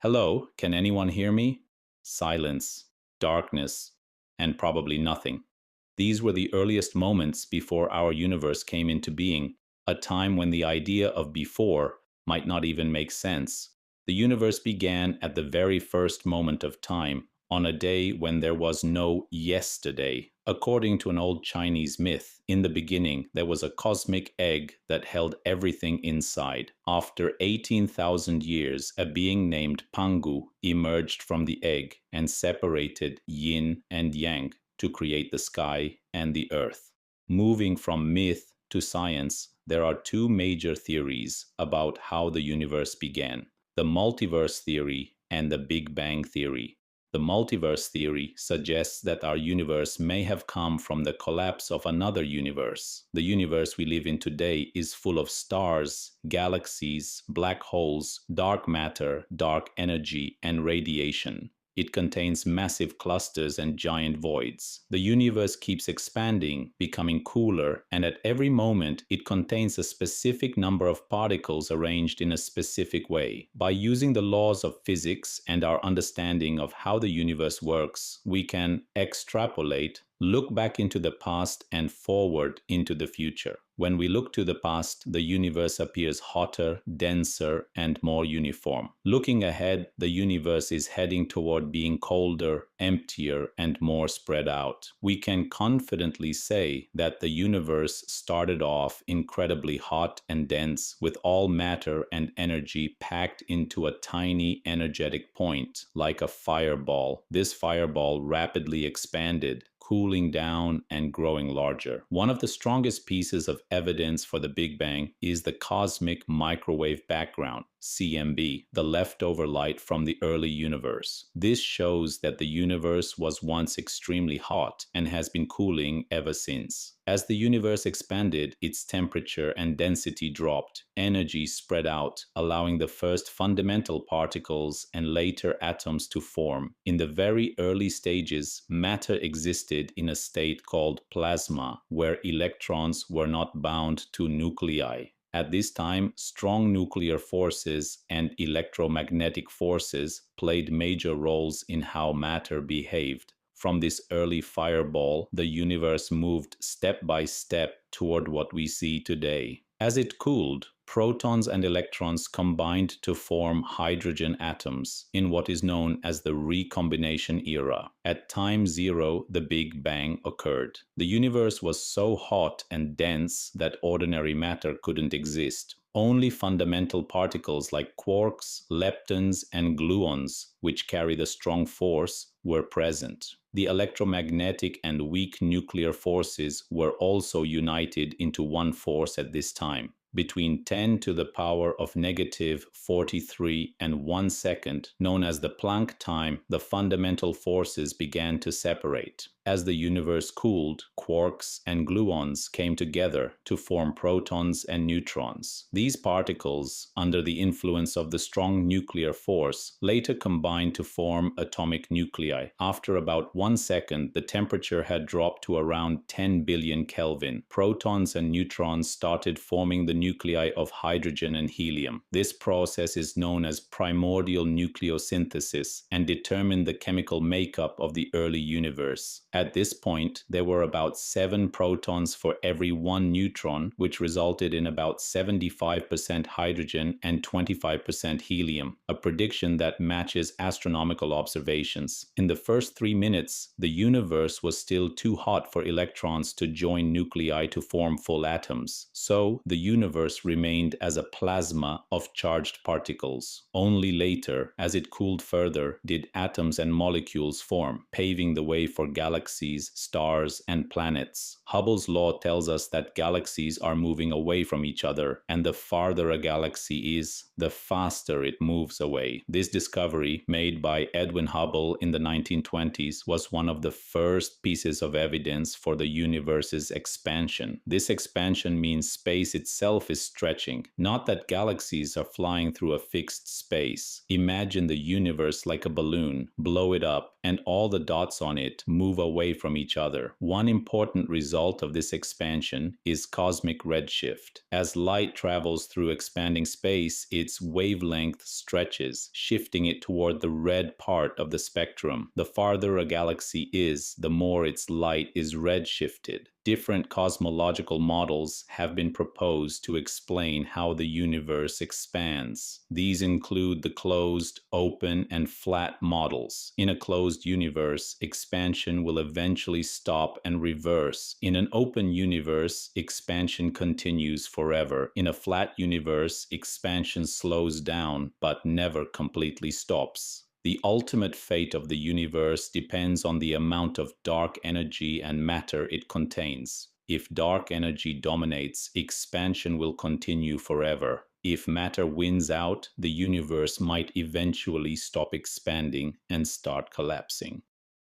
Hello, can anyone hear me? Silence, darkness, and probably nothing. These were the earliest moments before our universe came into being, a time when the idea of before might not even make sense. The universe began at the very first moment of time, on a day when there was no yesterday. According to an old Chinese myth, in the beginning there was a cosmic egg that held everything inside. After 18,000 years, a being named Pangu emerged from the egg and separated yin and yang to create the sky and the earth. Moving from myth to science, there are two major theories about how the universe began: the multiverse theory and the Big Bang theory. The multiverse theory suggests that our universe may have come from the collapse of another universe. The universe we live in today is full of stars, galaxies, black holes, dark matter, dark energy, and radiation. It contains massive clusters and giant voids. The universe keeps expanding, becoming cooler, and at every moment it contains a specific number of particles arranged in a specific way. By using the laws of physics and our understanding of how the universe works, we can extrapolate, look back into the past, and forward into the future. When we look to the past, the universe appears hotter, denser, and more uniform. Looking ahead, the universe is heading toward being colder, emptier, and more spread out. We can confidently say that the universe started off incredibly hot and dense, with all matter and energy packed into a tiny energetic point, like a fireball. This fireball rapidly expanded, cooling down and growing larger. One of the strongest pieces of evidence for the Big Bang is the cosmic microwave background, CMB, the leftover light from the early universe. This shows that the universe was once extremely hot and has been cooling ever since. As the universe expanded, its temperature and density dropped. Energy spread out, allowing the first fundamental particles and later atoms to form. In the very early stages, matter existed in a state called plasma, where electrons were not bound to nuclei. At this time, strong nuclear forces and electromagnetic forces played major roles in how matter behaved. From this early fireball, the universe moved step by step toward what we see today. As it cooled, protons and electrons combined to form hydrogen atoms in what is known as the recombination era. At time zero, the Big Bang occurred. The universe was so hot and dense that ordinary matter couldn't exist. Only fundamental particles like quarks, leptons, and gluons, which carry the strong force, were present. The electromagnetic and weak nuclear forces were also united into one force at this time. Between 10 to the power of negative 43 and 1 second, known as the Planck time, the fundamental forces began to separate. As the universe cooled, quarks and gluons came together to form protons and neutrons. These particles, under the influence of the strong nuclear force, later combined to form atomic nuclei. After about 1 second, the temperature had dropped to around 10 billion Kelvin. Protons and neutrons started forming the nuclei of hydrogen and helium. This process is known as primordial nucleosynthesis and determined the chemical makeup of the early universe. At this point, there were about 7 protons for every 1 neutron, which resulted in about 75% hydrogen and 25% helium, a prediction that matches astronomical observations. In the first 3 minutes, the universe was still too hot for electrons to join nuclei to form full atoms. So, the universe remained as a plasma of charged particles. Only later, as it cooled further, did atoms and molecules form, paving the way for galaxies, stars, and planets. Hubble's law tells us that galaxies are moving away from each other, and the farther a galaxy is, the faster it moves away. This discovery, made by Edwin Hubble in the 1920s, was one of the first pieces of evidence for the universe's expansion. This expansion means space itself is stretching, not that galaxies are flying through a fixed space. Imagine the universe like a balloon, blow it up, and all the dots on it move away from each other. One important result of this expansion is cosmic redshift. As light travels through expanding space, its wavelength stretches, shifting it toward the red part of the spectrum. The farther a galaxy is, the more its light is redshifted. Different cosmological models have been proposed to explain how the universe expands. These include the closed, open, and flat models. In a closed universe, expansion will eventually stop and reverse. In an open universe, expansion continues forever. In a flat universe, expansion slows down but never completely stops. The ultimate fate of the universe depends on the amount of dark energy and matter it contains. If dark energy dominates, expansion will continue forever. If matter wins out, the universe might eventually stop expanding and start collapsing.